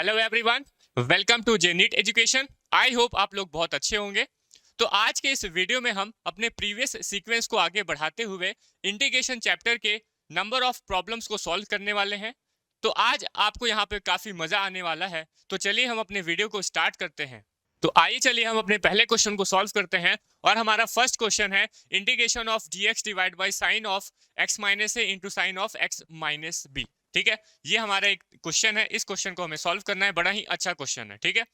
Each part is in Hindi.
Hello everyone, welcome to J NEET education. I hope आप लोग बहुत अच्छे होंगे। तो आज के इस वीडियो में हम अपने प्रीवियस सीक्वेंस को आगे बढ़ाते हुए इंटीग्रेशन चैप्टर के नंबर ऑफ प्रॉब्लम्स को सॉल्व करने वाले हैं। तो आज आपको यहाँ पे काफी मजा आने वाला है। तो चलिए हम अपने वीडियो को स्टार्ट करते हैं। तो आइए चलिए हम अपने पहले क्वेश्चन को सॉल्व करते हैं। और हमारा फर्स्ट क्वेश्चन है integration of dx divide by sine of x minus A into sine of x minus B. ठीक है, ये हमारा एक क्वेश्चन है। इस क्वेश्चन को हमें सॉल्व करना है। बड़ा ही अच्छा क्वेश्चन है। ठीक है,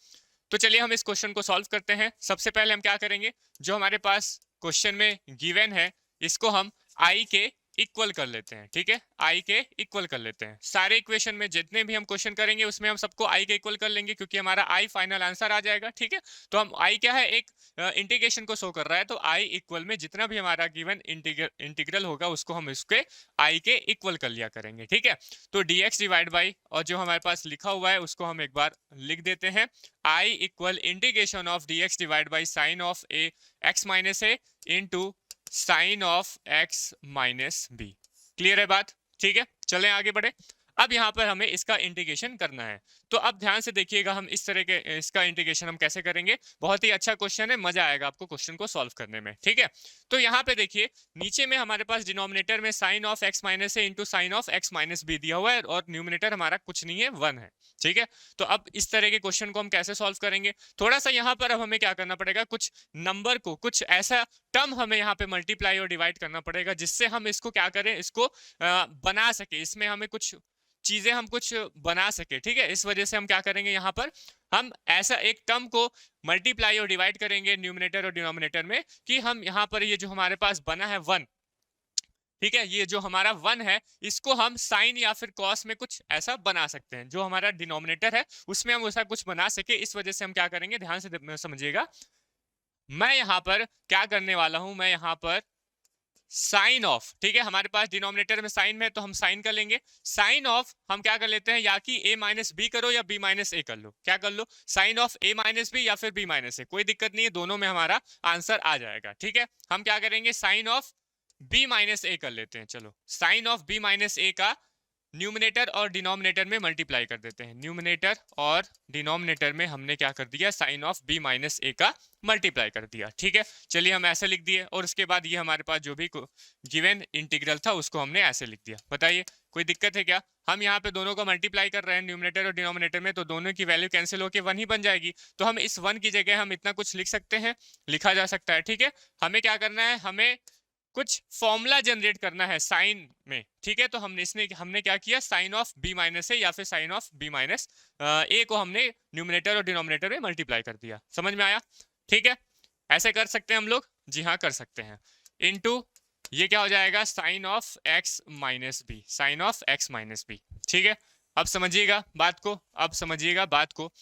तो चलिए हम इस क्वेश्चन को सॉल्व करते हैं। सबसे पहले हम क्या करेंगे, जो हमारे पास क्वेश्चन में गिवन है इसको हम आई के इक्वल कर लेते हैं। ठीक है, आई के इक्वल कर लेते हैं। सारे इक्वेशन में जितने भी हम क्वेश्चन करेंगे उसमें हम सबको आई के इक्वल कर लेंगे, क्योंकि हमारा आई फाइनल आंसर आ जाएगा। ठीक है, तो हम आई क्या है, एक इंटीग्रेशन को शो कर रहा है। तो आई इक्वल में जितना भी हमारा गिवन इंटीग्रल होगा उसको हम इसके आई के इक्वल कर लिया करेंगे। ठीक है, तो dx डिवाइड बाई, और जो हमारे पास लिखा हुआ है उसको हम एक बार लिख देते हैं, I equal integration of dx divide by sine of A x minus A into sine of x minus B. Clear है बात? ठीक है, चलें आगे बढ़े। अब यहाँ पर हमें इसका इंटीग्रेशन करना है। तो अब ध्यान से देखिएगा हम इस तरह के इसका इंटीग्रेशन हम कैसे करेंगे। बहुत ही अच्छा क्वेश्चन है, मजा आएगा आपको क्वेश्चन को सॉल्व करने में। ठीक है, तो यहाँ पे देखिए नीचे में हमारे पास डिनोमिनेटर में sine of x minus A into sine of x minus B दिया हुआ है, और न्यूमिनेटर हमारा कुछ नहीं है, 1 है। ठीक है, तो अब इस तरह के क्वेश्चन को हम कैसे सॉल्व करेंगे। थोड़ा सा यहाँ पर अब हमें क्या करना पड़ेगा, कुछ नंबर को, कुछ ऐसा टर्म हमें यहाँ पे मल्टीप्लाई और डिवाइड करना पड़ेगा जिससे हम इसको क्या करें, इसको बना सके, इसमें हमें कुछ चीजें हम कुछ बना सके। ठीक है, इस वजह से हम क्या करेंगे, यहाँ पर हम ऐसा एक टर्म को मल्टीप्लाई और डिवाइड करेंगे न्यूमिनेटर और डिनोमिनेटर में, कि हम यहाँ पर ये जो हमारे पास बना है 1, ठीक है, ये जो हमारा 1 है इसको हम साइन या फिर कॉस में कुछ ऐसा बना सकते हैं। जो हमारा डिनोमिनेटर है उसमें हम ऐसा कुछ बना सके, इस वजह से हम क्या करेंगे, ध्यान से समझिएगा। मैं यहाँ पर क्या करने वाला हूं, मैं यहाँ पर साइन ऑफ, ठीक है, हमारे पास डिनोमिनेटर में साइन में, तो हम साइन कर लेंगे। साइन ऑफ हम क्या कर लेते हैं, या कि a माइनस बी करो या b माइनस ए कर लो। क्या कर लो, sine of a minus B या फिर b माइनस ए, कोई दिक्कत नहीं है, दोनों में हमारा आंसर आ जाएगा। ठीक है, हम क्या करेंगे, साइन ऑफ b माइनस ए कर लेते हैं। चलो, साइन ऑफ b माइनस ए का न्यूमिनेटर और डिनोमिनेटर में मल्टीप्लाई कर देते हैं। न्यूमिनेटर और डिनोमिनेटर में हमने क्या कर दिया, साइन ऑफ b माइनस ए का मल्टीप्लाई कर दिया। ठीक है, चलिए हम ऐसे लिख दिए, और उसके बाद ये हमारे पास जो भी गिवन इंटीग्रल था उसको हमने ऐसे लिख दिया। बताइए कोई दिक्कत है क्या? हम यहाँ पे दोनों को मल्टीप्लाई कर रहे हैं न्यूमिनेटर और डिनोमिनेटर में, तो दोनों की वैल्यू कैंसिल होकर 1 ही बन जाएगी। तो हम इस 1 की जगह हम इतना कुछ लिख सकते हैं, लिखा जा सकता है। ठीक है, हमें क्या करना है, हमें कुछ फॉर्मूला जनरेट करना है साइन में। ठीक है, तो हमने क्या किया, साइन ऑफ b माइनस ए या फिर साइन ऑफ b माइनस ए को हमने न्यूमिनेटर और डिनोमिनेटर में मल्टीप्लाई कर दिया। समझ में आया? ठीक है, ऐसे कर सकते हैं हम लोग। जी हाँ, कर सकते हैं। इनटू ये क्या हो जाएगा, sine of x minus B, sine of x minus B. ठीक है, अब समझिएगा बात को, अब समझिएगा बात को।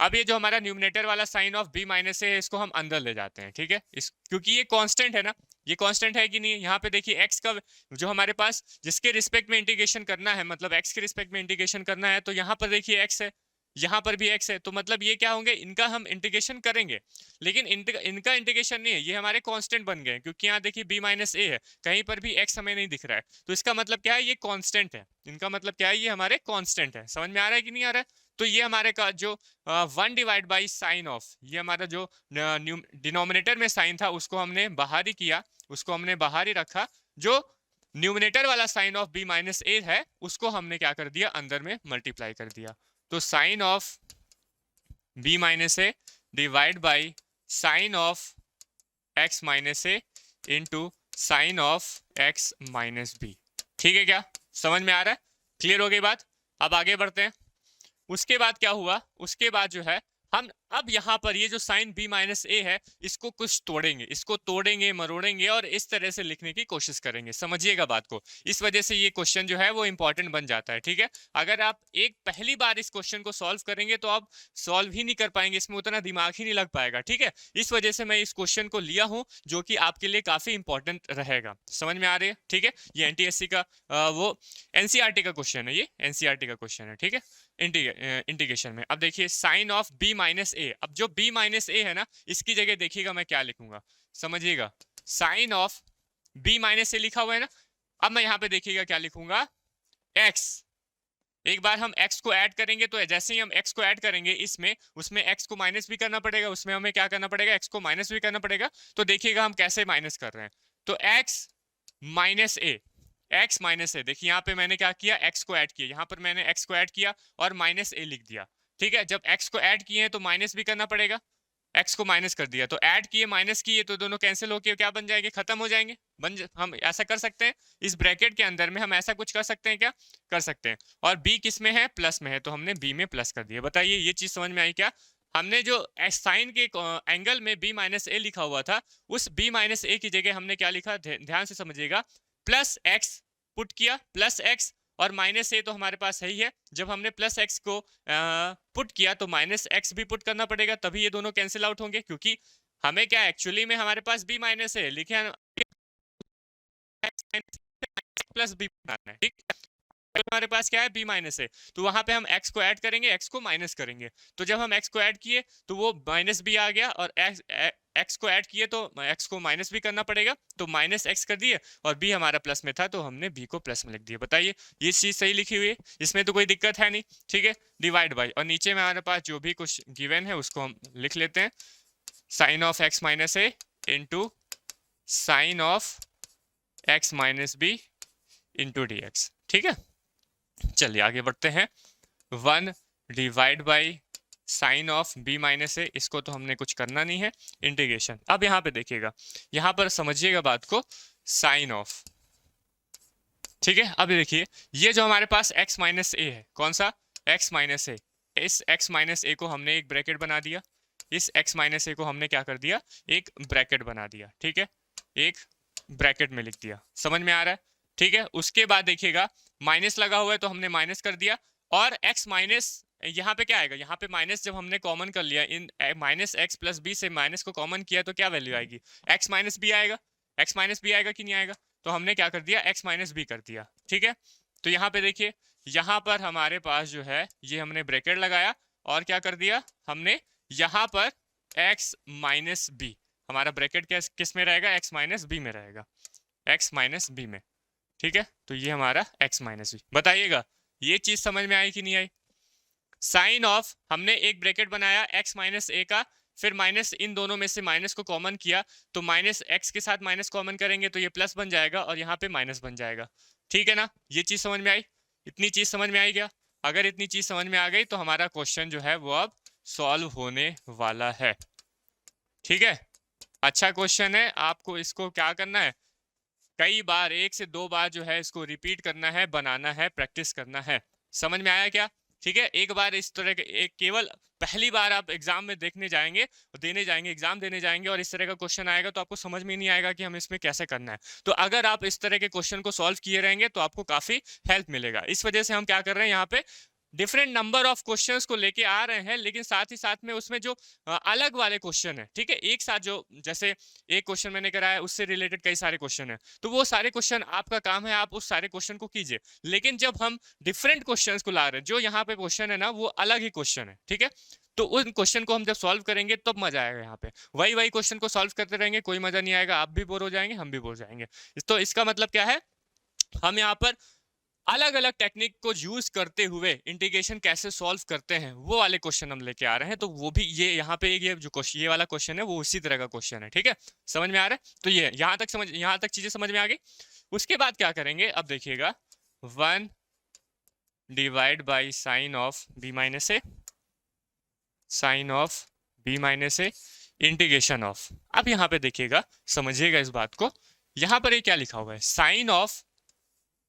अब ये जो हमारा न्यूमिनेटर वाला साइन ऑफ b माइनस है इसको हम अंदर ले जाते हैं। ठीक है, इस क्योंकि ये कांस्टेंट है ना, ये कांस्टेंट है कि नहीं। यहाँ पे देखिए x का जो हमारे पास जिसके रिस्पेक्ट में इंटीग्रेशन करना है, मतलब x के रिस्पेक्ट में इंटीग्रेशन करना है, तो यहाँ पर देखिए x है, यहाँ पर भी x है, तो मतलब ये क्या होंगे, इनका हम इंटीग्रेशन करेंगे। लेकिन इनका इंटीग्रेशन नहीं है, ये हमारे कांस्टेंट बन गए, क्योंकि यहाँ देखिए b माइनस ए है, कहीं पर भी x हमें नहीं दिख रहा है, तो इसका मतलब क्या है, ये कांस्टेंट है। इनका मतलब क्या है, ये हमारे कांस्टेंट है। समझ में आ रहा है कि नहीं आ रहा है? तो ये हमारे का जो 1 डिवाइड बाई साइन ऑफ, ये हमारा जो डिनोमिनेटर में साइन था उसको हमने बाहर ही किया, उसको हमने बाहर ही रखा। जो न्यूमिनेटर वाला साइन ऑफ b माइनस ए है उसको हमने क्या कर दिया, अंदर में मल्टीप्लाई कर दिया। तो sine of b minus A divide by sine of x minus A into sine of x minus B. ठीक है, क्या समझ में आ रहा है? क्लियर हो गई बात? अब आगे बढ़ते हैं। उसके बाद क्या हुआ, उसके बाद जो है हम अब यहाँ पर ये जो साइन b माइनस ए है इसको कुछ तोड़ेंगे, इसको तोड़ेंगे मरोड़ेंगे और इस तरह से लिखने की कोशिश करेंगे। समझिएगा बात को, इस वजह से ये क्वेश्चन जो है वो इंपॉर्टेंट बन जाता है। ठीक है, अगर आप एक पहली बार इस क्वेश्चन को सॉल्व करेंगे तो आप सॉल्व ही नहीं कर पाएंगे, इसमें उतना दिमाग ही नहीं लग पाएगा। ठीक है, इस वजह से मैं इस क्वेश्चन को लिया हूं जो कि आपके लिए काफी इंपॉर्टेंट रहेगा। समझ में आ रही है? ठीक है, ये एनटीएससी का वो एनसीईआरटी का क्वेश्चन है, ये एनसीईआरटी का क्वेश्चन है। ठीक है, इंटीग्रेशन में अब देखिए साइन ऑफ b माइनस ए, अब जो b माइनस ए है ना इसकी जगह देखिएगा मैं क्या लिखूंगा, समझिएगा। साइन ऑफ b माइनस ए लिखा हुआ है ना, अब मैं यहाँ पे देखिएगा क्या लिखूंगा, x एक बार हम x को ऐड करेंगे तो जैसे ही हम x को ऐड करेंगे इसमें, उसमें x को माइनस भी करना पड़ेगा, उसमें हमें क्या करना पड़ेगा, x को माइनस भी करना पड़ेगा। तो देखिएगा हम कैसे माइनस कर रहे हैं। तो x माइनस ए, x माइनस ए, देखिए यहाँ पे मैंने क्या किया, x को ऐड किया, यहाँ पर मैंने x को ऐड किया और माइनस ए लिख दिया। ठीक है, जब x को ऐड किए हैं तो माइनस भी करना पड़ेगा, x को माइनस कर दिया तो ऐड किए माइनस किए तो दोनों कैंसिल होके क्या बन जाएंगे, खत्म हो जाएंगे। हम ऐसा कर सकते हैं, इस ब्रैकेट के अंदर में हम ऐसा कुछ कर सकते हैं, क्या कर सकते हैं। और b किस में है, प्लस में है, तो हमने b में प्लस कर दिया। बताइए ये चीज समझ में आई क्या। हमने जो साइन के एंगल में b माइनस ए लिखा हुआ था, उस b माइनस ए की जगह हमने क्या लिखा, ध्यान से समझिएगा, प्लस x पुट किया, प्लस x और माइनस ए तो हमारे पास है ही है। जब हमने प्लस एक्स को पुट किया तो माइनस एक्स भी पुट करना पड़ेगा, तभी ये दोनों कैंसिल आउट होंगे, क्योंकि हमें क्या एक्चुअली में हमारे पास b माइनस है लिखे प्लस बी बनाना है। ठीक है, हमारे पास क्या है, b माइनस है, तो वहां पे हम x को ऐड करेंगे, x को माइनस करेंगे। तो जब हम x को ऐड किए तो वो माइनस b आ गया, और x को ऐड किए तो x को माइनस भी करना पड़ेगा, तो माइनस x कर दिए, और b हमारा प्लस में था तो हमने b को प्लस में लिख दिया। बताइए ये चीज सही लिखी हुई है, इसमें तो कोई दिक्कत है नहीं। ठीक है, डिवाइड बाई, और नीचे में हमारे पास जो भी कुछ गिवन है उसको हम लिख लेते हैं, sine of x minus A into sine of x minus B into D x. ठीक है, चलिए आगे बढ़ते हैं। 1 divide by sine of b minus A, इसको तो हमने कुछ करना नहीं है, इंटीग्रेशन। अब यहाँ पे देखिएगा, यहाँ पर समझिएगा बात को, साइन ऑफ, ठीक है। अब देखिए ये जो हमारे पास x माइनस ए है, कौन सा, x माइनस ए, इस x माइनस ए को हमने एक ब्रैकेट बना दिया, इस x माइनस ए को हमने क्या कर दिया, एक ब्रैकेट बना दिया। ठीक है, एक ब्रैकेट में लिख दिया, समझ में आ रहा है। ठीक है, उसके बाद देखिएगा माइनस लगा हुआ है तो हमने माइनस कर दिया, और x माइनस यहाँ पे क्या आएगा, यहाँ पे माइनस जब हमने कॉमन कर लिया, इन माइनस एक्स प्लस बी से माइनस को कॉमन किया तो क्या वैल्यू आएगी, x माइनस बी आएगा। x माइनस बी आएगा कि नहीं आएगा, तो हमने क्या कर दिया, x माइनस बी कर दिया। ठीक है, तो यहाँ पे देखिए, यहाँ पर हमारे पास जो है ये हमने ब्रैकेट लगाया, और क्या कर दिया हमने, यहाँ पर x माइनस बी, हमारा ब्रैकेट किस में रहेगा, x माइनस बी में रहेगा, x माइनस बी में। ठीक है, तो ये हमारा x माइनस बी। बताइएगा ये चीज समझ में आई कि नहीं आई। साइन ऑफ, हमने एक ब्रैकेट बनाया x माइनस ए का, फिर माइनस इन दोनों में से माइनस को कॉमन किया, तो माइनस एक्स के साथ माइनस कॉमन करेंगे तो ये प्लस बन जाएगा, और यहाँ पे माइनस बन जाएगा। ठीक है ना, ये चीज समझ में आई, इतनी चीज समझ में आई क्या। अगर इतनी चीज समझ में आ गई तो हमारा क्वेश्चन जो है वो अब सॉल्व होने वाला है। ठीक है, अच्छा क्वेश्चन है, आपको इसको क्या करना है, कई बार, 1 से 2 बार जो है इसको रिपीट करना है, बनाना है, प्रैक्टिस करना है। समझ में आया क्या। ठीक है, एक बार इस तरह के, एक केवल पहली बार आप एग्जाम में देखने जाएंगे, देने जाएंगे, एग्जाम देने जाएंगे, और इस तरह का क्वेश्चन आएगा तो आपको समझ में नहीं आएगा कि हम इसमें कैसे करना है। तो अगर आप इस तरह के क्वेश्चन को सॉल्व किए रहेंगे तो आपको काफी हेल्प मिलेगा। इस वजह से हम क्या कर रहे हैं, यहाँ पे डिफरेंट नंबर ऑफ क्वेश्चंस को लेके आ रहे हैं, लेकिन साथ ही साथ में उसमें जो अलग वाले क्वेश्चन है, ठीक है, एक साथ जो, जैसे एक क्वेश्चन मैंने कराया उससे रिलेटेड कई सारे क्वेश्चन है, तो वो सारे क्वेश्चन आपका काम है, आप उस सारे क्वेश्चन को कीजिए। लेकिन जब हम डिफरेंट क्वेश्चंस को ला रहे हैं, जो यहाँ पे क्वेश्चन है ना वो अलग ही क्वेश्चन है, ठीक है, तो उन क्वेश्चन को हम जब सॉल्व करेंगे तब मजा आएगा। यहाँ पे वही वही क्वेश्चन को सॉल्व करते रहेंगे, कोई मजा नहीं आएगा, आप भी बोर हो जाएंगे, हम भी बोर हो जाएंगे। तो इसका मतलब क्या है, हम यहाँ पर अलग अलग टेक्निक को यूज करते हुए इंटीग्रेशन कैसे सॉल्व करते हैं वो वाले क्वेश्चन हम लेके आ रहे हैं। तो वो भी ये यहाँ पे ये जो क्वेश्चन, ये वाला क्वेश्चन है वो उसी तरह का क्वेश्चन है। ठीक है, समझ में आ रहा है। तो ये यहाँ तक चीजें समझ में आ गई। उसके बाद क्या करेंगे, अब देखिएगा, 1 divide by sine of B minus A, sine of B minus A, integration of. अब यहाँ पे देखिएगा, समझिएगा इस बात को, यहाँ पर ये क्या लिखा हुआ है, sine of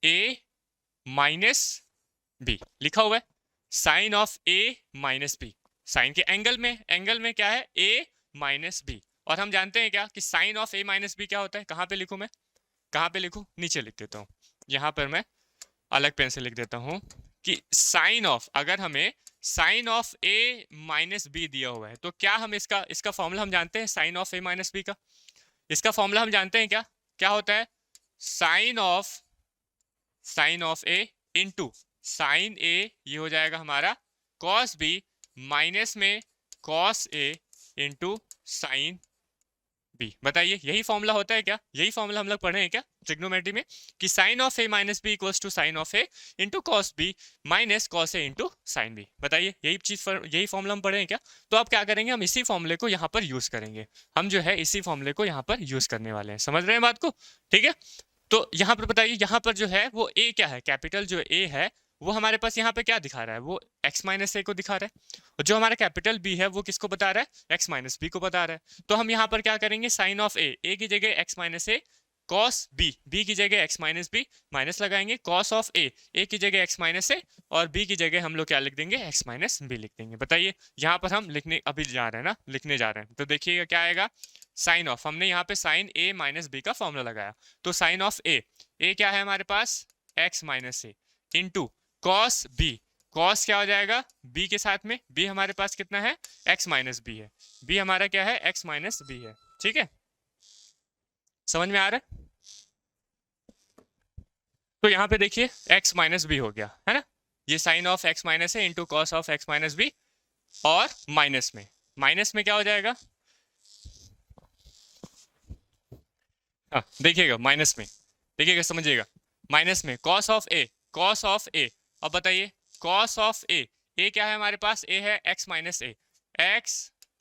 A minus B लिखा हुआ है, sine of A minus B, sine के एंगल में क्या है, ए माइनस बी। और हम जानते हैं क्या कि sine of A minus B क्या होता है, कहाँ पे लिखूं मैं, कहाँ पे लिखूं, नीचे लिख देता हूं, यहाँ पर मैं अलग पेन से लिख देता हूं कि साइन ऑफ, अगर हमें sine of A minus B दिया हुआ है तो क्या हम इसका फॉर्मूला हम जानते हैं, sine of A minus B का, इसका फॉर्मूला हम जानते हैं क्या, क्या होता है, sine of A into sine A, ये हो जाएगा हमारा कॉस बी, माइनस में cos A into sine B. बताइए यही फॉर्मूला होता है क्या? यही फॉर्मूला हम लोग पढ़े हैं क्या ट्रिग्नोमेट्री में, कि sine of A minus B equals to sine of A into cos B minus cos A into sine B. बताइए यही चीज यही फॉर्मूला हम पढ़े हैं क्या? तो अब क्या करेंगे, हम इसी फॉर्मूले को यहाँ पर यूज करेंगे। हम जो है इसी फॉर्मूले को यहाँ पर यूज करने वाले हैं। समझ रहे हैं बात को? ठीक है, तो यहाँ पर बताइए, यहाँ पर जो है वो ए क्या है, कैपिटल जो ए है वो हमारे पास यहाँ पे क्या दिखा रहा है, वो x माइनस ए को दिखा रहा है। और जो हमारा कैपिटल बी है वो किसको बता रहा है, x माइनस बी को बता रहा है। तो हम यहाँ पर क्या करेंगे, साइन ऑफ ए की जगह x माइनस ए, कॉस बी की जगह x माइनस बी माइनस लगाएंगे, कॉस ऑफ ए की जगह x माइनस ए और b की जगह हम लोग क्या लिख देंगे, x माइनस बी लिख देंगे। बताइए यहाँ पर हम लिखने अभी जा रहे हैं ना, लिखने जा रहे हैं, तो देखिएगा क्या आएगा, साइन ऑफ, हमने यहाँ पे साइन ए माइनस बी का फॉर्मूला लगाया, तो साइन ऑफ ए क्या है हमारे पास, x माइनस ए इंटू कॉस बी, कॉस क्या हो जाएगा b के साथ में, b हमारे पास कितना है, x माइनस बी है, b हमारा क्या है, x माइनस बी है। ठीक है, समझ में आ रहा है? तो यहाँ पे देखिए x माइनस बी हो गया है ना, ये साइन ऑफ x माइनस है into cos of x minus B, और माइनस में क्या हो जाएगा, हाँ देखिएगा माइनस में, देखिएगा समझिएगा, माइनस में कॉस ऑफ ए, अब बताइए कॉस ऑफ ए क्या है हमारे पास, ए है x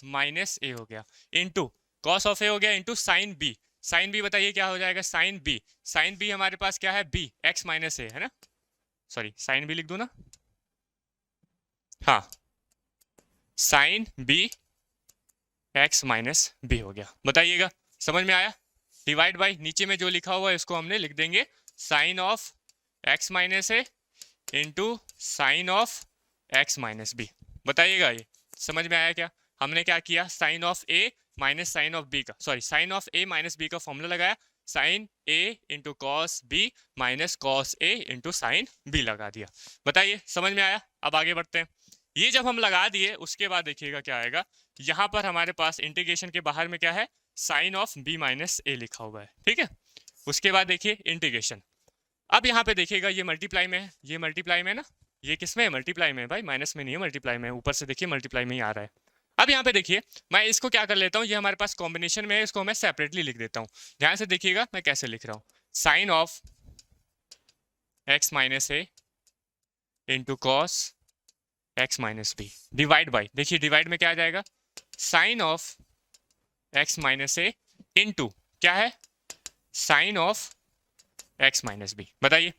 माइनस ए हो गया, इंटू कॉस ऑफ ए हो गया इंटू साइन बी बताइए क्या हो जाएगा, साइन बी हमारे पास क्या है, बी x माइनस ए है ना, सॉरी साइन बी लिख दो ना, हाँ sine B x minus B हो गया। बताइएगा समझ में आया? डिवाइड बाई नीचे में जो लिखा हुआ है इसको हमने लिख देंगे sine of x minus A into sine of x minus B. बताइएगा ये समझ में आया क्या? हमने क्या किया, sine of A minus sine of B का, sorry sine of A minus B का फॉर्मूला लगाया, sine A into cos B minus cos A into sine B लगा दिया। बताइए समझ में आया? अब आगे बढ़ते हैं। ये जब हम लगा दिए उसके बाद देखिएगा क्या आएगा, यहाँ पर हमारे पास इंटीग्रेशन के बाहर में क्या है, साइन ऑफ बी माइनस ए लिखा हुआ है। ठीक है, उसके बाद देखिए इंटीग्रेशन, अब यहाँ पे देखिएगा ये मल्टीप्लाई में है, ये मल्टीप्लाई में है ना, ये किसमें है, मल्टीप्लाई में है भाई, माइनस में नहीं है, मल्टीप्लाई में है, ऊपर से देखिए मल्टीप्लाई में ही आ रहा है। अब यहाँ पे देखिए मैं इसको क्या कर लेता हूँ, ये हमारे पास कॉम्बिनेशन में है, इसको मैं सेपरेटली लिख देता हूँ। ध्यान से देखिएगा मैं कैसे लिख रहा हूँ, sine of x minus A into cos x minus B divide by, देखिए डिवाइड में क्या आ जाएगा, sine of x minus A into क्या है, sine of x minus B. बताइए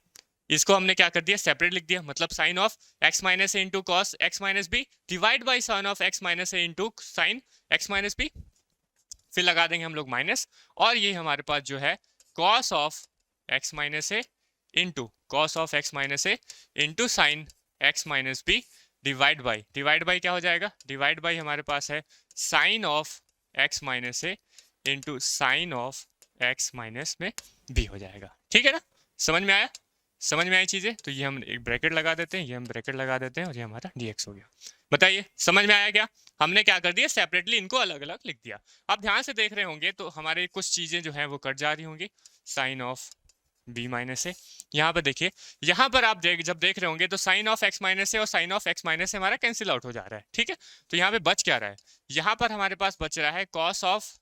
इसको हमने क्या कर दिया, सेपरेट लिख दिया, मतलब sine of x minus A into cos x minus B divide by sine of x minus A into sine x minus B, फिर लगा देंगे हम लोग माइनस, और ये हमारे पास जो है cos of x minus A into cos of x minus A into sine x minus B divide by क्या हो जाएगा, डिवाइड बाई हमारे पास है sine of x minus A into sine of x minus में b हो जाएगा। ठीक है ना, समझ में आया? समझ में आई चीजें? तो ये हम एक ब्रैकेट लगा देते हैं, ये हम ब्रैकेट लगा देते हैं, और ये हमारा dx हो गया। बताइए समझ में आया क्या? हमने क्या कर दिया, सेपरेटली इनको अलग अलग लिख दिया। अब ध्यान से देख रहे होंगे तो हमारे कुछ चीजें जो है वो कट जा रही होंगी, sign of b minus A, यहाँ पर देखिए, यहाँ पर आप जब देख रहे होंगे तो साइन ऑफ x माइनस ए और sine of x minus A हमारा कैंसिल आउट हो जा रहा है। ठीक है, तो यहाँ पे बच क्या रहा है, यहाँ पर हमारे पास बच रहा है cos of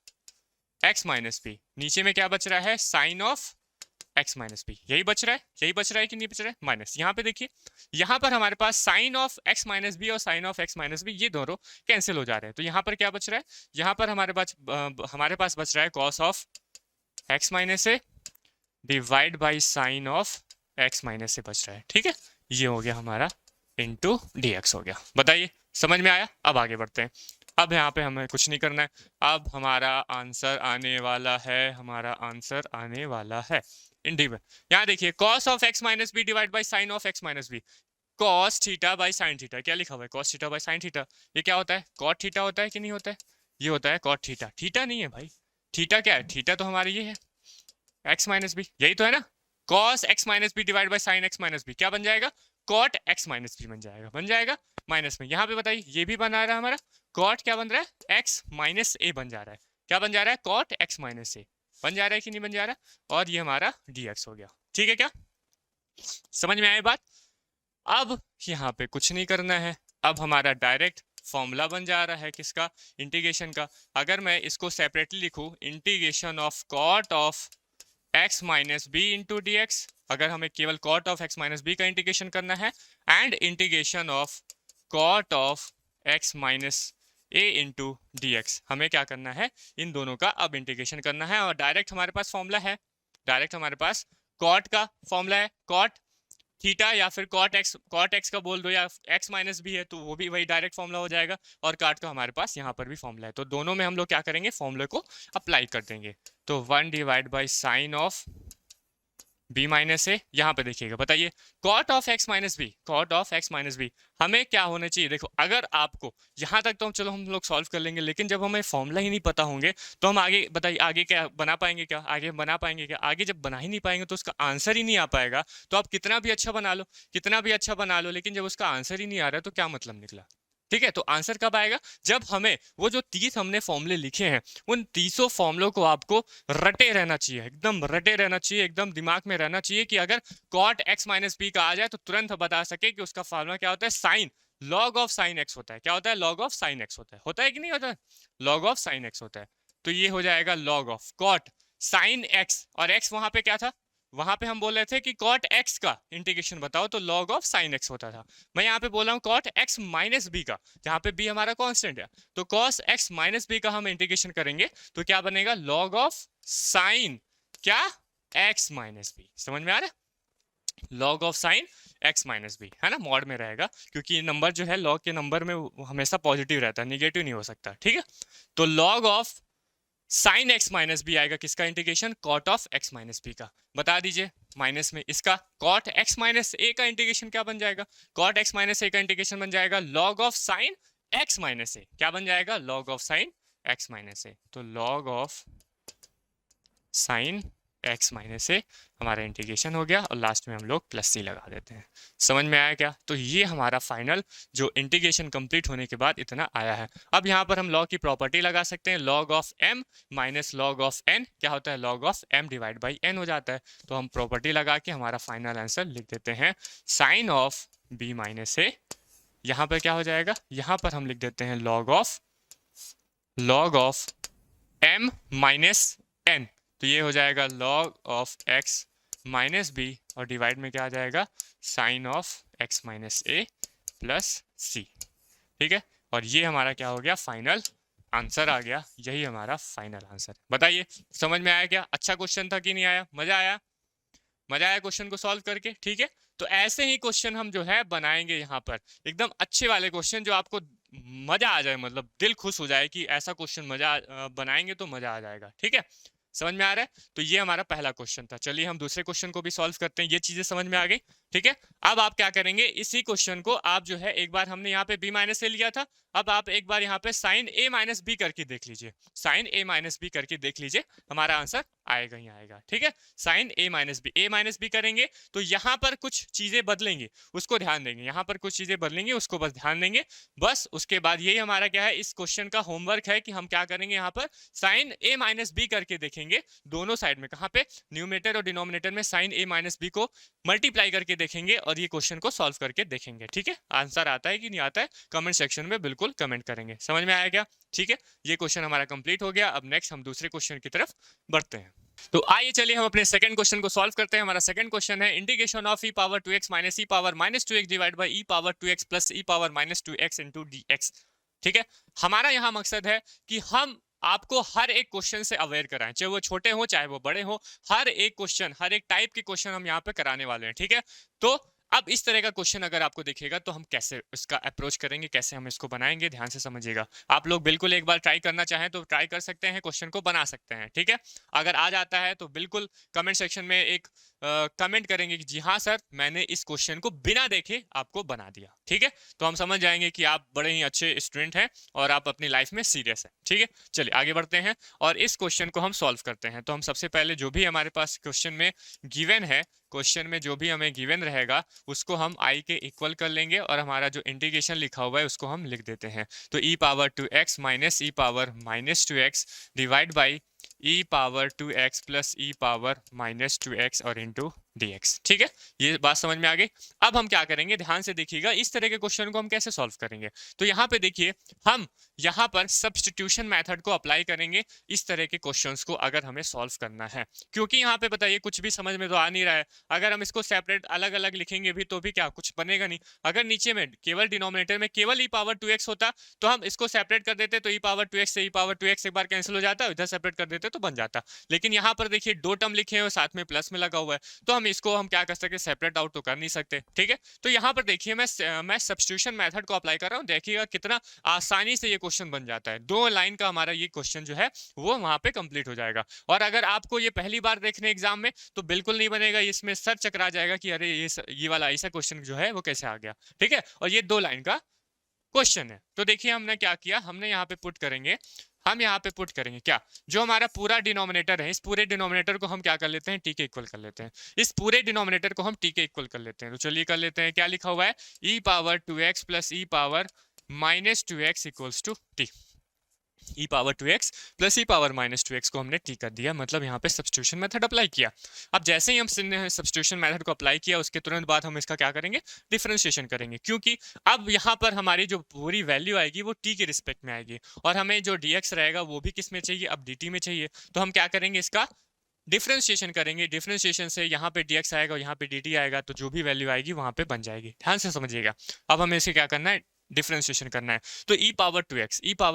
x minus B, नीचे में क्या बच रहा है, sine of x minus B, यही बच रहा है कि नहीं बच रहा है, माइनस। यहाँ पे देखिए, यहाँ पर हमारे पास sine of x minus B और sine of x minus B ये दोनों कैंसिल हो जा रहे हैं, तो यहाँ पर क्या बच रहा है, यहाँ पर हमारे पास बच रहा है cos of x minus A divide by sine of x minus A बच रहा है। ठीक है, ये हो गया हमारा इंटू dx हो गया। बताइए समझ में आया? अब आगे बढ़ते हैं। अब यहाँ पे हमें कुछ नहीं करना है, अब हमारा आंसर आने वाला है, इंटीग्रल। यहाँ देखिए cos of x minus B divide by sine of x minus B, cos theta by sine theta, क्या लिखा हुआ है, cos theta by sine theta. ये क्या होता है, कॉट थीटा होता है कि नहीं होता है, ये होता है कॉट थीटा। थीटा नहीं है भाई, थीटा क्या है, थीटा तो हमारा ये है x माइनस बी, यही तो है ना, cos x minus B divide by sine x minus B क्या बन जाएगा, कॉट x माइनस बी बन जाएगा माइनस में। यहाँ पे बताइए ये भी बना रहा है हमारा, कॉट क्या बन रहा है, x माइनस ए बन जा रहा है, क्या बन जा रहा है, कॉट x माइनस ए बन जा रहा है कि नहीं बन जा रहा, और ये हमारा dx हो गया। ठीक है, क्या समझ में आए बात? अब यहाँ पे कुछ नहीं करना है, अब हमारा डायरेक्ट फॉर्मूला बन जा रहा है किसका, इंटीग्रेशन का। अगर मैं इसको सेपरेटली लिखूं, integration of cot of x minus B into D x, अगर हमें केवल cot of x minus B का इंटीग्रेशन करना है, and integration of cot of x minus A into D x, हमें क्या करना है, इन दोनों का अब इंटीग्रेशन करना है। और डायरेक्ट हमारे पास फॉर्मूला है, डायरेक्ट हमारे पास कॉट का फॉर्मूला है, कॉट थीटा या फिर कॉट एक्स का बोल दो, या x माइनस बी है तो वो भी वही डायरेक्ट फॉर्मूला हो जाएगा, और काट का हमारे पास यहाँ पर भी फॉर्मूला है। तो दोनों में हम लोग क्या करेंगे, फॉर्मूले को अप्लाई कर देंगे। तो 1 divide by sine of b minus A, यहाँ पे देखिएगा, बताइए cot of x minus B, cot of x minus B हमें क्या होना चाहिए। देखो अगर आपको यहाँ तक तो हम चलो हम लोग सॉल्व कर लेंगे, लेकिन जब हमें फॉर्मूला ही नहीं पता होंगे तो हम आगे, बताइए आगे क्या बना पाएंगे, क्या आगे बना पाएंगे, क्या आगे जब बना ही नहीं पाएंगे तो उसका आंसर ही नहीं आ पाएगा। तो आप कितना भी अच्छा बना लो, कितना भी अच्छा बना लो, लेकिन जब उसका आंसर ही नहीं आ रहा है तो क्या मतलब निकला। ठीक है, तो आंसर कब आएगा, जब हमें वो जो 30 हमने फॉर्मूले लिखे हैं उन 30 फॉर्मूलों को आपको रटे रहना चाहिए, एकदम रटे रहना चाहिए, एकदम दिमाग में रहना चाहिए कि अगर कॉट x माइनस बी का आ जाए तो तुरंत बता सके कि उसका फॉर्मूला क्या होता है, sign log of sine x होता है। क्या होता है, लॉग ऑफ साइन x होता है कि नहीं होता है, लॉग ऑफ साइन x होता है। तो ये हो जाएगा log of cot sine x, और x वहां पे क्या था, वहां पे हम बोल रहे थे कि कॉट x का इंटीग्रेशन बताओ, तो लॉग ऑफ साइन x होता था। मैं यहाँ पे बोल रहा हूँ कॉट x माइनस बी का, जहाँ पे b हमारा कांस्टेंट है, तो कॉस x माइनस बी का हम इंटीग्रेशन करेंगे तो क्या बनेगा, लॉग ऑफ साइन क्या x माइनस बी। समझ में आ रहा है, log of sine x minus b, है ना, मॉड में रहेगा, क्योंकि ये नंबर जो है लॉग के नंबर में हमेशा पॉजिटिव रहता है, निगेटिव नहीं हो सकता। ठीक है, तो log of sine x minus b आएगा किसका integration, cot of x minus B का। बता दीजिए माइनस में इसका कॉट x माइनस ए का इंटीग्रेशन क्या बन जाएगा, कॉट x माइनस ए का इंटीग्रेशन बन जाएगा log of sine x minus A, क्या बन जाएगा, log of sine x minus A. तो log of sine x minus A हमारा इंटीग्रेशन हो गया, और लास्ट में हम लोग प्लस सी लगा देते हैं। समझ में आया क्या, तो ये हमारा फाइनल जो इंटीग्रेशन कंप्लीट होने के बाद इतना आया है। अब यहाँ पर हम लॉग की प्रॉपर्टी लगा सकते हैं, log of m minus log of n क्या होता है, log of m divide by n हो जाता है। तो हम प्रॉपर्टी लगा के हमारा फाइनल आंसर लिख देते हैं, sine of b minus A, यहाँ पर क्या हो जाएगा, यहाँ पर हम लिख देते हैं log of m minus n, तो ये हो जाएगा log of x minus B, और डिवाइड में क्या आ जाएगा, sine of x minus A plus C. ठीक है, और ये हमारा क्या हो गया, फाइनल आंसर आ गया, यही हमारा फाइनल आंसर। बताइए समझ में आया क्या, अच्छा क्वेश्चन था कि नहीं आया, मजा आया, मजा आया क्वेश्चन को सॉल्व करके। ठीक है, तो ऐसे ही क्वेश्चन हम जो है बनाएंगे यहाँ पर, एकदम अच्छे वाले क्वेश्चन जो आपको मजा आ जाए, मतलब दिल खुश हो जाए कि ऐसा क्वेश्चन मजा बनाएंगे तो मजा आ जाएगा। ठीक है, समझ में आ रहा है, तो ये हमारा पहला क्वेश्चन था। चलिए हम दूसरे क्वेश्चन को भी सॉल्व करते हैं, ये चीजें समझ में आ गई। ठीक है, अब आप क्या करेंगे, इसी क्वेश्चन को आप जो है, एक बार हमने यहाँ पे b माइनस ए लिया था, अब आप एक बार यहाँ पे साइन a माइनस बी करके देख लीजिए, साइन a माइनस बी करके देख लीजिए, हमारा आंसर आएगा ही आएगा। ठीक है, साइन a माइनस बी करेंगे तो यहाँ पर कुछ चीजें बदलेंगी, उसको ध्यान देंगे, यहाँ पर कुछ चीजें बदलेंगी उसको बस ध्यान देंगे, बस। उसके बाद यही हमारा क्या है, इस क्वेश्चन का होमवर्क है कि हम क्या करेंगे, यहाँ पर साइन a माइनस बी करके देखेंगे दोनों साइड में, कहाँ पे, न्यूमरेटर और डिनोमिनेटर में साइन a माइनस बी को मल्टीप्लाई करके देखेंगे, और ये क्वेश्चन को सॉल्व करके देखेंगे। ठीक है, आंसर आता है कि नहीं आता है कमेंट सेक्शन में बिल्कुल कमेंट करेंगे। समझ में आया क्या, ठीक है, ये क्वेश्चन हमारा कंप्लीट हो गया। अब नेक्स्ट हम दूसरे क्वेश्चन की तरफ बढ़ते हैं। तो आइए चलिए हम अपने सेकंड क्वेश्चन को सॉल्व करते हैं। हमारा सेकंड क्वेश्चन है integration of e power 2x minus e power minus 2x divide by e power 2x plus e power minus 2x into dx। ठीक है, हमारा यहाँ मकसद है कि हम आपको हर एक क्वेश्चन से अवेयर कराएं, चाहे वो छोटे हो चाहे वो बड़े हो, हर एक क्वेश्चन, हर एक टाइप के क्वेश्चन हम यहाँ पे कराने वाले हैं। ठीक है, तो अब इस तरह का क्वेश्चन अगर आपको दिखेगा तो हम कैसे इसका अप्रोच करेंगे, कैसे हम इसको बनाएंगे, ध्यान से समझिएगा। आप लोग बिल्कुल एक बार ट्राई करना चाहें तो ट्राई कर सकते हैं, क्वेश्चन को बना सकते हैं। ठीक है, अगर आ जाता है तो बिल्कुल कमेंट सेक्शन में एक कमेंट करेंगे कि जी हाँ सर, मैंने इस क्वेश्चन को बिना देखे आपको बना दिया। ठीक है, तो हम समझ जाएंगे कि आप बड़े ही अच्छे स्टूडेंट हैं और आप अपनी लाइफ में सीरियस हैं। ठीक है, चलिए आगे बढ़ते हैं और इस क्वेश्चन को हम सॉल्व करते हैं। तो हम सबसे पहले जो भी हमारे पास क्वेश्चन में गिवन है, क्वेश्चन में जो भी हमें गिवन रहेगा उसको हम i के इक्वल कर लेंगे, और हमारा जो इंटीग्रेशन लिखा हुआ है उसको हम लिख देते हैं। तो e power 2x minus e power minus 2x divide by e power 2x plus e power minus 2x और इंटू dx। ठीक है, ये बात समझ में आ गई। अब हम क्या करेंगे, ध्यान से देखिएगा, इस तरह के क्वेश्चन को हम कैसे सॉल्व करेंगे। तो यहाँ पे देखिए, हम यहाँ पर सब्स्टिट्यूशन मेथड को अप्लाई करेंगे इस तरह के क्वेश्चंस को अगर हमें सॉल्व करना है, क्योंकि यहाँ पे बताइए कुछ भी समझ में तो आ नहीं रहा है। अगर हम इसको सेपरेट अलग अलग लिखेंगे भी तो भी क्या कुछ बनेगा नहीं। अगर नीचे में केवल डिनोमिनेटर में केवल e पावर 2x होता तो हम इसको सेपरेट कर देते, तो e पावर 2x से e पावर 2x एक बार कैंसिल हो जाता, इधर सेपरेट कर देते तो बन जाता। लेकिन यहाँ पर देखिए दो टर्म लिखे हैं और साथ में प्लस में लगा हुआ है, तो हम इसको हम क्या कर सकते, सेपरेट आउट तो कर नहीं सकते। ठीक है, तो यहाँ पर देखिए मैं सब्स्टिट्यूशन मेथड को अप्लाई कर रहा हूँ, देखिएगा कितना आसानी से ये क्वेश्चन बन जाता है। 2 लाइन का हमारा ये क्वेश्चन जो है वो वहां पे कंप्लीट हो जाएगा। और अगर आपको ये पहली बार देखने एग्जाम में तो बिल्कुल नहीं बनेगा, इसमें सर चकरा जाएगा कि अरे ये वाला ऐसा क्वेश्चन जो है वो कैसे आ गया। ठीक है, और ये 2 लाइन का क्वेश्चन है। तो देखिए हमने क्या किया, हमने यहाँ पे पुट करेंगे, हम यहाँ पे पुट करेंगे क्या, जो हमारा पूरा डिनोमिनेटर है, इस पूरे डिनोमिनेटर को हम क्या कर लेते हैं, टी के इक्वल कर लेते हैं। इस पूरे डिनोमिनेटर को हम टी के इक्वल कर लेते हैं। तो चलिए कर लेते हैं, क्या लिखा हुआ है, e power 2x plus e power minus 2x equals to t. e power 2x plus e power minus 2x को हमने t कर दिया, मतलब यहाँ पे सब्स्टिट्यूशन मेथड अप्लाई किया। अब जैसे ही हम सब्स्टिट्यूशन मेथड को अप्लाई किया उसके तुरंत बाद हम इसका क्या करेंगे, डिफरेंशिएशन करेंगे, क्योंकि अब यहाँ पर हमारी जो पूरी वैल्यू आएगी वो t के रिस्पेक्ट में आएगी और हमें जो dx रहेगा वो भी किस में चाहिए, अब dt में चाहिए। तो हम क्या करेंगे, इसका डिफरेंशिएशन करेंगे। डिफरेंशिएशन से यहाँ पे dx आएगा और यहाँ पे dt आएगा, तो जो भी वैल्यू आएगी वहां पे बन जाएगी। ध्यान से समझिएगा। अब हमें इसे क्या करना है, डिफरेंशिएशन करना है। तो e पावर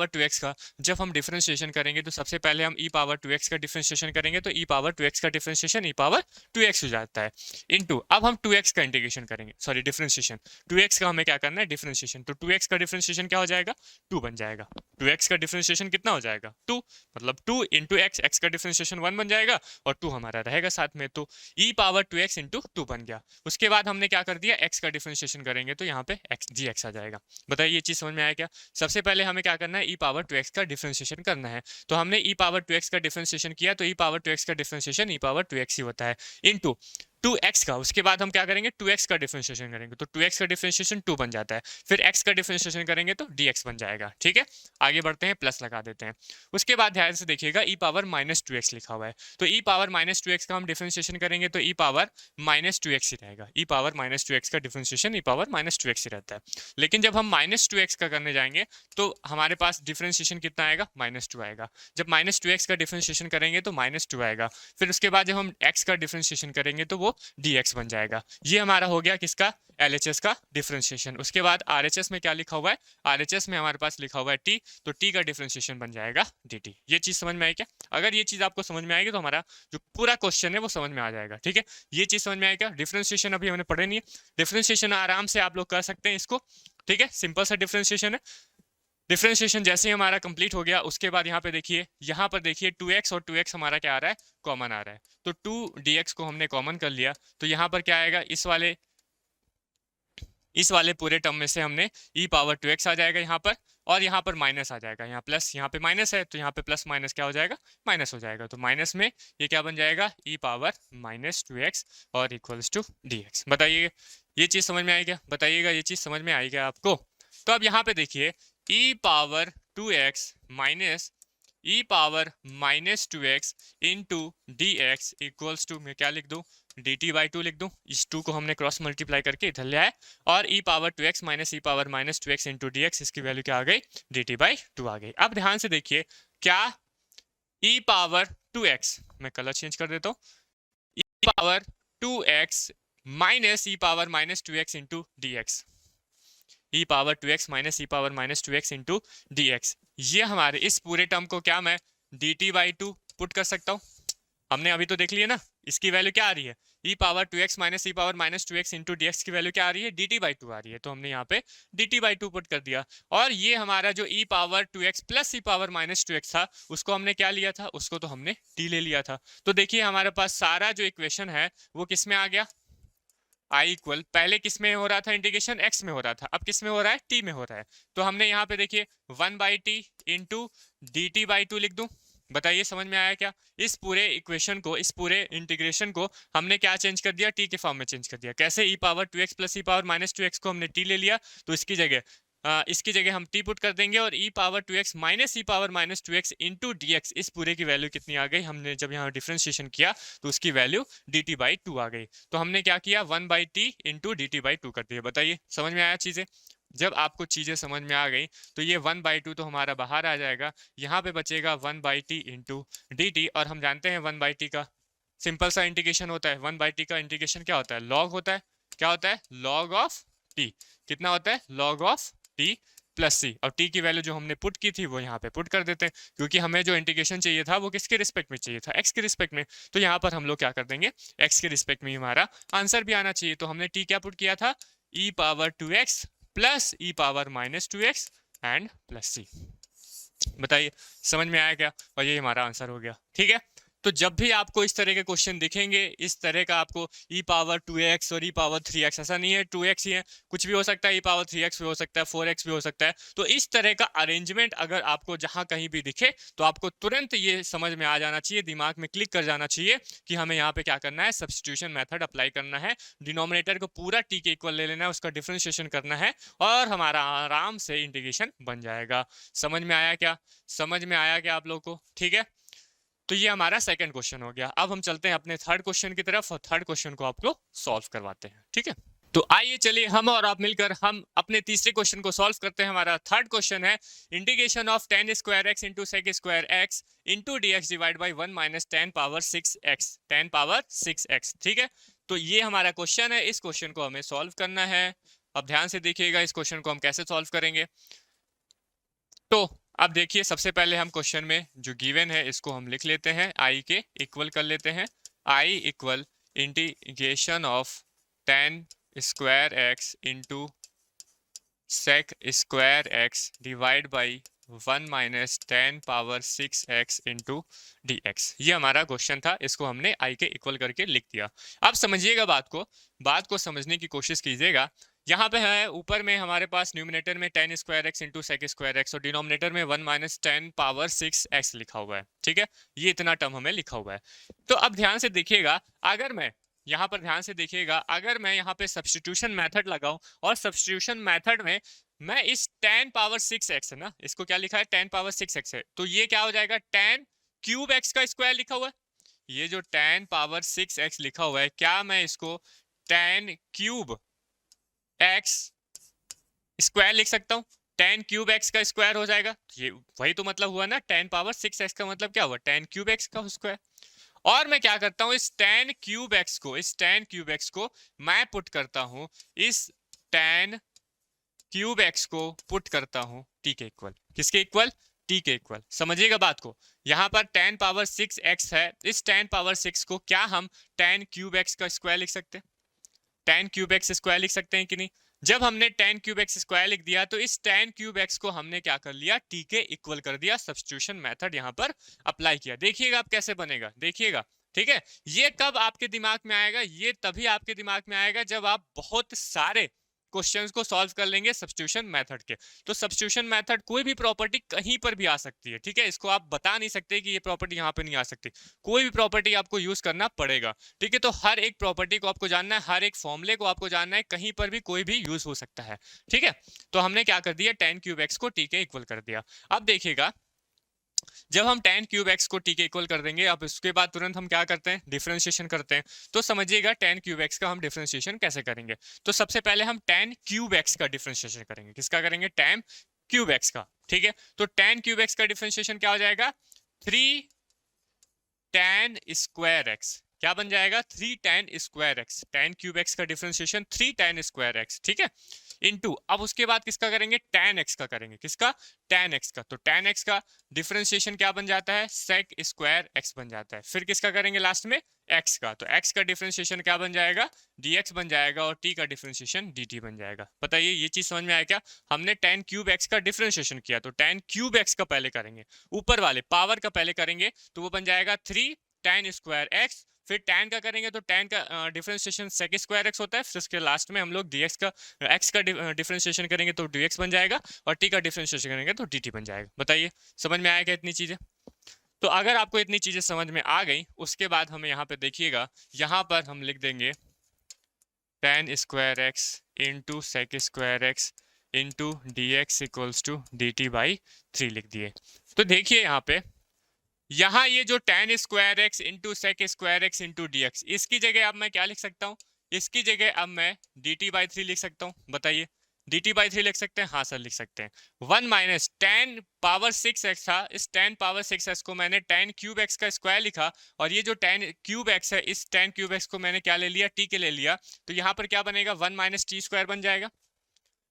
2x का जब हम डिफरेंशिएशन करेंगे तो सबसे पहले हम e पावर 2x का डिफरेंशिएशन करेंगे, तो e पावर 2x का डिफरेंशिएशन e पावर 2x हो जाता है इनटू, अब हम 2x का इंटीग्रेशन करेंगे, सॉरी डिफरेंशिएशन, 2x का हमें क्या करना है, डिफरेंशिएशन। तो 2x का डिफरेंशिएशन क्या हो जाएगा, 2 बन जाएगा। 2x का डिफरेंशिएशन कितना हो जाएगा, 2, मतलब 2 इंटू x का डिफरेंशिएशन 1 बन जाएगा और 2 हमारा रहेगा साथ में, तो e पावर 2x इंटू 2 बन गया। उसके बाद हमने क्या कर दिया, x का डिफरेंशिएशन करेंगे तो यहाँ पे gx आ जाएगा। बताइए ये चीज समझ में आया क्या। सबसे पहले हमें क्या करना है, e पावर 2x का डिफरेंशिएशन करना है, तो हमने e पावर 2x का डिफरेंशिएशन किया, तो e पावर 2x का डिफरेंशिएशन e पावर 2x ही होता है इनटू 2x का। उसके बाद हम क्या करेंगे, 2x का डिफरेंशिएशन करेंगे, तो 2x का डिफरेंशिएशन 2 बन जाता है, फिर x का डिफरेंशिएशन करेंगे तो dx बन जाएगा। ठीक है, आगे बढ़ते हैं, प्लस लगा देते हैं। उसके बाद ध्यान से देखिएगा, e पावर माइनस 2x लिखा हुआ है, तो e पावर माइनस 2x का हम डिफरेंशिएशन करेंगे तो e पावर माइनस 2x ही रहेगा। e पावर माइनस 2x का differentiation e power minus 2x ही रहता है। लेकिन जब हम माइनस 2x का करने जाएंगे तो हमारे पास डिफरेंशिएशन कितना आएगा, -2 आएगा। जब माइनस 2x का डिफरेंशिएशन करेंगे तो -2 आएगा, फिर उसके बाद जब हम x का डिफरेंशिएशन करेंगे तो वो dx बन जाएगा। ये हमारा हो गया किसका, LHS का डिफरेंशिएशन। उसके बाद RHS में क्या लिखा हुआ है, RHS में हमारे पास लिखा हुआ है t, तो t का डिफरेंशिएशन बन जाएगा dt। ये चीज समझ में आई क्या। अगर ये चीज आपको समझ में आएगी तो हमारा जो पूरा क्वेश्चन है वो समझ में आ जाएगा। ठीक है, ये चीज समझ में आई क्या। डिफरेंशिएशन अभी हमने पढ़े नहीं है, डिफरेंशिएशन आराम से आप लोग कर सकते हैं इसको। ठीक है, सिंपल सा डिफरेंशिएशन है। डिफरेंशिएशन जैसे ही हमारा कंप्लीट हो गया उसके बाद यहाँ पर देखिए 2x और 2x हमारा क्या आ रहा है, कॉमन आ रहा है, तो 2dx को हमने कॉमन कर लिया, तो यहाँ पर क्या आएगा, इस वाले पूरे टर्म में से हमने e पावर 2x आ जाएगा यहाँ पर, और यहाँ पर माइनस आ जाएगा, यहाँ प्लस, यहाँ पे माइनस है तो यहाँ पे प्लस माइनस क्या हो जाएगा, माइनस हो जाएगा। तो माइनस में ये क्या बन जाएगा, e पावर माइनस 2x और इक्वल्स टू dx। बताइए ये चीज समझ में आई क्या, बताइएगा ये चीज समझ में आई क्या आपको। तो अब यहाँ पे देखिए e power 2x minus e power minus 2x into dx equals to, मैं क्या लिख दूं, dt/2 लिख दूं। इस 2 को हमने क्रॉस मल्टीप्लाई करके इधर ले आए, और e power 2x minus e power minus 2x into dx, इसकी वैल्यू क्या आ गई, dt/2 आ गई। अब ध्यान से देखिए क्या, e पावर 2x, मैं कलर चेंज कर देता हूँ, e power 2x minus e power minus 2x into dx, e power 2x minus e power minus 2x into dx, ये हमारे इस पूरे टर्म को क्या मैं dt/2 पुट कर सकता हूँ। हमने अभी तो देख लिया ना, इसकी वैल्यू क्या आ रही है, e power 2x minus e power minus 2x into dx की वैल्यू क्या आ रही है, dt/2 आ रही है, तो हमने यहाँ पे dt/2 पुट कर दिया। और ये हमारा जो e power 2x plus e power minus 2x था उसको हमने क्या लिया था, उसको तो हमने t ले लिया था। तो देखिए हमारे पास सारा जो इक्वेशन है वो किस में आ गया, i इक्वल, पहले किस में हो रहा था इंटीग्रेशन, x में हो रहा था, अब किस में हो रहा है, t में हो रहा है। तो हमने यहाँ पे देखिए 1/t इंटू dt/2 लिख दूं। बताइए समझ में आया क्या। इस पूरे इक्वेशन को, इस पूरे इंटीग्रेशन को हमने क्या चेंज कर दिया, t के फॉर्म में चेंज कर दिया। कैसे, e power 2x plus e power minus 2x को हमने t ले लिया, तो इसकी जगह इसकी जगह हम t पुट कर देंगे और e power 2x minus E power minus 2x into D X, इस पूरे की वैल्यू कितनी आ गई, हमने जब यहाँ डिफ्रेंशिएशन किया तो उसकी वैल्यू dt/2 आ गई। तो हमने क्या किया, 1/t इंटू dt/2 कर दिया। बताइए समझ में आया चीजें? जब आपको चीजें समझ में आ गई तो ये 1/2 तो हमारा बाहर आ जाएगा, यहाँ पे बचेगा 1/t इंटू dt, और हम जानते हैं 1/t का सिंपल सा इंटीग्रेशन होता है। 1/t का इंटीग्रेशन क्या होता है, लॉग होता है। क्या होता है, लॉग ऑफ t। कितना होता है, लॉग ऑफ t प्लस सी, और t की वैल्यू जो हमने पुट की थी वो यहाँ पे पुट कर देते हैं, क्योंकि हमें जो इंटीग्रेशन चाहिए था वो किसके रिस्पेक्ट में चाहिए था, x के रिस्पेक्ट में। तो यहाँ पर हम लोग क्या कर देंगे, x के रिस्पेक्ट में हमारा आंसर भी आना चाहिए। तो हमने t क्या पुट किया था, e power 2x plus E power minus 2x and plus C. बताइए समझ में आया क्या? और ये हमारा आंसर हो गया। ठीक है, तो जब भी आपको इस तरह के क्वेश्चन दिखेंगे, इस तरह का आपको e पावर 2x और e पावर 3x, ऐसा नहीं है 2x ही है, कुछ भी हो सकता है, e पावर 3x भी हो सकता है, 4x भी हो सकता है। तो इस तरह का अरेंजमेंट अगर आपको जहां कहीं भी दिखे तो आपको तुरंत ये समझ में आ जाना चाहिए, दिमाग में क्लिक कर जाना चाहिए कि हमें यहाँ पे क्या करना है, सब्स्टिट्यूशन मेथड अप्लाई करना है। डिनोमिनेटर को पूरा t के इक्वल ले लेना है, उसका डिफ्रेंशिएशन करना है और हमारा आराम से इंटीग्रेशन बन जाएगा। समझ में आया क्या? समझ में आया क्या आप लोग को? ठीक है, तो ये हमारा सेकंड क्वेश्चन हो गया। अब हम चलते हैं अपने थर्ड क्वेश्चन की तरफ और थर्ड क्वेश्चन को आपको सॉल्व करवाते हैं। ठीक है, तो आइए चलिए हम और आप मिलकर हम अपने तीसरे क्वेश्चन को सॉल्व करते हैं। हमारा थर्ड क्वेश्चन है integration of tan square x into sec square x into D x divide by 1 minus tan power 6x, tan power 6x। ठीक है, तो ये हमारा क्वेश्चन है, इस क्वेश्चन को हमें सॉल्व करना है। अब ध्यान से देखिएगा इस क्वेश्चन को हम कैसे सॉल्व करेंगे। तो अब देखिए, सबसे पहले हम क्वेश्चन में जो गिवन है इसको हम लिख लेते हैं, i के इक्वल कर लेते हैं। i equal integration of tan square x into sec square x divide by 1 minus tan power 6x into D x. ये हमारा क्वेश्चन था, इसको हमने i के इक्वल करके लिख दिया। अब समझिएगा बात को समझने की कोशिश कीजिएगा। यहाँ पे है ऊपर में हमारे पास न्यूमिनेटर में tan square x into sec square x और डिनोमिनेटर में 1 माइनस tan पावर 6x लिखा हुआ है। ठीक है, ये इतना टर्म हमें लिखा हुआ है। तो अब ध्यान से देखिएगा, अगर मैं यहाँ पर ध्यान से देखिएगा, अगर मैं यहाँ पे सब्स्टिट्यूशन मेथड लगाऊं और सब्स्टिट्यूशन मेथड में मैं इस tan पावर 6x है ना, इसको क्या लिखा है, tan पावर 6x है, तो ये क्या हो जाएगा, tan क्यूब x का स्क्वायर लिखा हुआ है। ये जो tan पावर 6x लिखा हुआ है, क्या मैं इसको tan क्यूब x स्क्वायर लिख सकता हूँ? tan क्यूब x का स्क्वायर हो जाएगा। ये वही तो मतलब हुआ ना, tan पावर 6x का मतलब क्या हुआ, tan क्यूब x का स्क्वायर। और मैं क्या करता हूँ, इस tan क्यूब x को मैं पुट करता हूँ, इस tan क्यूब x को पुट करता हूँ t के इक्वल। किसके इक्वल? t के इक्वल। समझिएगा बात को, यहाँ पर tan पावर 6x है, इस tan पावर 6 को क्या हम tan क्यूब x का स्क्वायर लिख सकते हैं? tan क्यूब x स्क्वायर लिख सकते हैं कि नहीं? जब हमने tan क्यूब x स्क्वायर लिख दिया तो इस tan क्यूब x को हमने क्या कर लिया, t के इक्वल कर दिया, सब्स्टिट्यूशन मेथड यहाँ पर अप्लाई किया। देखिएगा अब कैसे बनेगा, देखिएगा। ठीक है, ये कब आपके दिमाग में आएगा, ये तभी आपके दिमाग में आएगा जब आप बहुत सारे क्वेश्चंस को सॉल्व कर लेंगे सब्स्टिट्यूशन मेथड के। तो सब्स्टिट्यूशन मेथड कोई भी प्रॉपर्टी कहीं पर भी आ सकती है। ठीक है, इसको आप बता नहीं सकते कि ये प्रॉपर्टी यहाँ पे नहीं आ सकती, कोई भी प्रॉपर्टी आपको यूज करना पड़ेगा। ठीक है, तो हर एक प्रॉपर्टी को आपको जानना है, हर एक फॉर्मूले को आपको जानना है, कहीं पर भी कोई भी यूज हो सकता है। ठीक है, तो हमने क्या कर दिया, tan क्यूब x को t के इक्वल कर दिया। अब देखिएगा, जब हम tan क्यूब x को t के इक्वल कर देंगे, अब उसके बाद तुरंत हम क्या करते हैं, डिफरेंशिएशन करते हैं। तो समझिएगा tan क्यूब x का हम डिफरेंशिएशन कैसे करेंगे। तो सबसे पहले हम tan क्यूब x का डिफरेंशिएशन करेंगे। किसका करेंगे? tan क्यूब x का। ठीक है, तो tan क्यूब x का डिफरेंशिएशन क्या हो जाएगा, 3 tan स्क्वायर x। क्या बन जाएगा, 3 tan square x। tan cube x का डिफरेंशिएशन 3 tan स्क्वायर x। ठीक है, इनटू अब उसके बाद किसका करेंगे, tan x का करेंगे। किसका? tan x का। तो tan x का डिफरेंशिएशन क्या बन जाता है, sec स्क्वायर x बन जाता है। फिर किसका करेंगे लास्ट में, x का। तो x का डिफरेंशिएशन क्या बन जाएगा, dx बन जाएगा, और t का डिफरेंशिएशन dt बन जाएगा। बताइए ये चीज समझ में आया क्या? हमने tan क्यूब x का डिफरेंशिएशन किया, तो tan क्यूब x का पहले करेंगे, ऊपर वाले पावर का पहले करेंगे, तो वो बन जाएगा 3 tan स्क्वायर x। फिर tan का करेंगे तो tan का डिफरेंशिएशन sec स्क्वायर x होता है। फिर उसके लास्ट में हम लोग dx का x का डिफरेंशिएशन करेंगे तो dx बन जाएगा, और t का डिफरेंशिएशन करेंगे तो dt बन जाएगा। बताइए समझ में आएगा इतनी चीजें? तो अगर आपको इतनी चीजें समझ में आ गई, उसके बाद हमें यहाँ पे देखिएगा, यहाँ पर हम लिख देंगे tan square x into sec square x into D x equals to d t by 3 लिख दिए। तो देखिए यहाँ ये जो tan square x into sec square x into D x, इसकी जगह अब मैं क्या लिख सकता हूँ, इसकी जगह अब मैं डी टी बाई 3 लिख सकता हूँ। बताइए, डी टी बाई 3 लिख सकते हैं? हाँ सर लिख सकते हैं। 1 माइनस tan पावर 6x था, इस tan पावर 6x को मैंने tan क्यूब x का स्क्वायर लिखा, और ये जो tan क्यूब x है, इस tan क्यूब x को मैंने क्या ले लिया, t के ले लिया। तो यहाँ पर क्या बनेगा, 1 माइनस टी स्क्वायर बन जाएगा।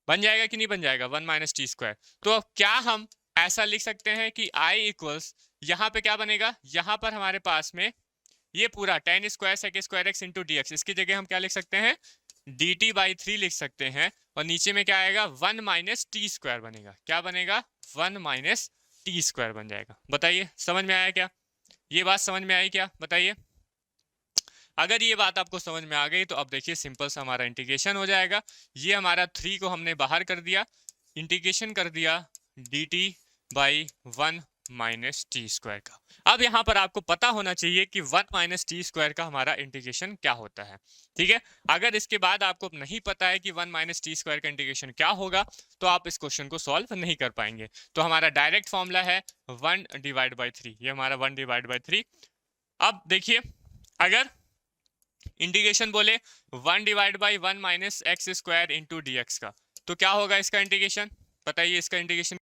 बन जाएगा कि नहीं बन जाएगा, 1 माइनस टी स्क्वायर। तो अब क्या हम ऐसा लिख सकते हैं कि I इक्वल्स, यहाँ पे क्या बनेगा, यहाँ पर हमारे पास में ये पूरा tan square sec square x into D x, इसकी जगह हम क्या लिख सकते हैं, डी टी बाई 3 लिख सकते हैं। और नीचे में क्या आएगा, 1 माइनस टी स्क्वायर बनेगा। क्या बनेगा, 1 माइनस टी स्क्वायर बन जाएगा। बताइए समझ में आया क्या, ये बात समझ में आई क्या, बताइए। अगर ये बात आपको समझ में आ गई तो अब देखिए सिंपल सा हमारा इंटीग्रेशन हो जाएगा। ये हमारा 3 को हमने बाहर कर दिया, इंटीग्रेशन कर दिया D t by 1 minus T square का। अब यहाँ पर आपको पता होना चाहिए कि 1 माइनस टी स्क्वायर का हमारा इंटीग्रेशन क्या होता है। ठीक है, अगर इसके बाद आपको नहीं पता है कि 1 माइनस टी स्क्वायर का इंटीग्रेशन क्या होगा, तो आप इस क्वेश्चन को सॉल्व नहीं कर पाएंगे। तो हमारा डायरेक्ट फॉर्मूला है 1 डिवाइड बाई 3, ये हमारा 1 डिवाइड बाई 3। अब देखिए, अगर इंटीग्रेशन बोले 1 divide by 1 minus X square into D X का, तो क्या होगा इसका इंटीग्रेशन, बताइए इसका integration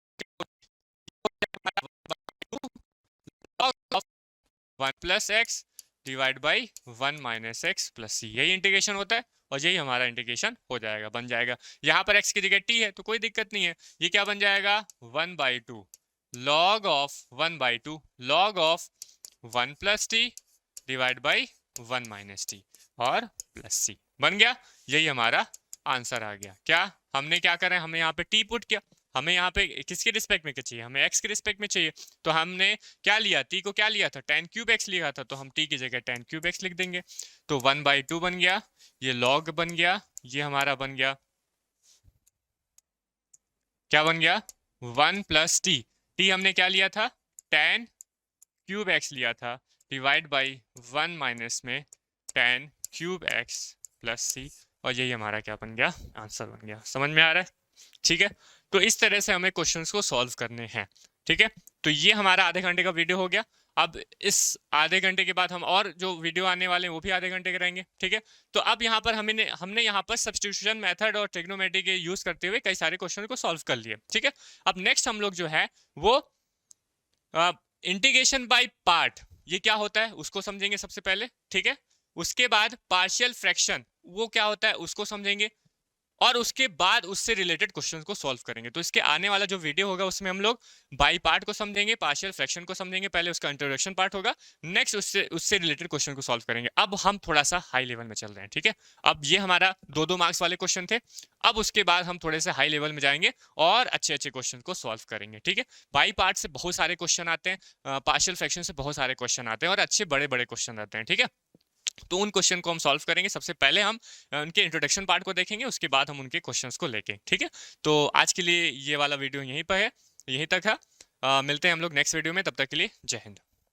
1 plus X divide by 1 minus X plus C, यही इंटीग्रेशन होता है और यही हमारा इंटीग्रेशन हो जाएगा, बन जाएगा। यहाँ पर x की जगह t है तो कोई दिक्कत नहीं है, ये क्या बन जाएगा 1 by 2 log of 1 by 2 log of 1 plus T divide by 1 minus T और प्लस सी, बन गया। यही हमारा आंसर आ गया। क्या हमने क्या करें, हमने यहाँ पे टी पुट किया, हमें यहाँ पे किसके रिस्पेक्ट में चाहिए, हमें x के रिस्पेक्ट में चाहिए। तो हमने क्या लिया, t को क्या लिया था, tan क्यूब x लिया था, तो हम t की जगह tan क्यूब x लिख देंगे। तो 1 बाई 2 बन गया, ये log बन गया, ये हमारा बन गया, क्या बन गया 1 प्लस टी, टी हमने क्या लिया था, tan क्यूब x लिया था, डिवाइड बाई 1 माइनस में tan क्यूब x प्लस सी, और यही हमारा क्या बन गया, आंसर बन गया। समझ में आ रहा है? ठीक है, तो इस तरह से हमें क्वेश्चंस को सॉल्व करने हैं। ठीक है, तो ये हमारा आधे घंटे का वीडियो हो गया। अब इस आधे घंटे के बाद हम और जो वीडियो आने वाले हैं वो भी आधे घंटे के रहेंगे। ठीक है, तो अब यहाँ पर हमने यहाँ पर सब्स्टिट्यूशन मेथड और ट्रिग्नोमेट्री के यूज करते हुए कई सारे क्वेश्चन को सॉल्व कर लिए। ठीक है, अब नेक्स्ट हम लोग जो है वो इंटीग्रेशन बाय पार्ट, ये क्या होता है उसको समझेंगे सबसे पहले। ठीक है, उसके बाद पार्शियल फ्रैक्शन वो क्या होता है उसको समझेंगे, और उसके बाद उससे रिलेटेड क्वेश्चन को सॉल्व करेंगे। तो इसके आने वाला जो वीडियो होगा उसमें हम लोग बाई पार्ट को समझेंगे, पार्शियल फ्रैक्शन को समझेंगे, पहले उसका इंट्रोडक्शन पार्ट होगा, नेक्स्ट उससे रिलेटेड क्वेश्चन को सॉल्व करेंगे। अब हम थोड़ा सा हाई लेवल में चल रहे हैं। ठीक है, अब ये हमारा 2-2 मार्क्स वाले क्वेश्चन थे, अब उसके बाद हम थोड़े से हाई लेवल में जाएंगे और अच्छे अच्छे क्वेश्चन को सॉल्व करेंगे। ठीक है, बाई पार्ट से बहुत सारे क्वेश्चन आते हैं, पार्शियल फ्रैक्शन से बहुत सारे क्वेश्चन आते हैं और अच्छे बड़े बड़े क्वेश्चन आते हैं। ठीक है, तो उन क्वेश्चन को हम सॉल्व करेंगे। सबसे पहले हम उनके इंट्रोडक्शन पार्ट को देखेंगे, उसके बाद हम उनके क्वेश्चंस को लेके। ठीक है, तो आज के लिए ये वाला वीडियो यहीं पर है, यहीं तक है। मिलते हैं हम लोग नेक्स्ट वीडियो में, तब तक के लिए जय हिंद।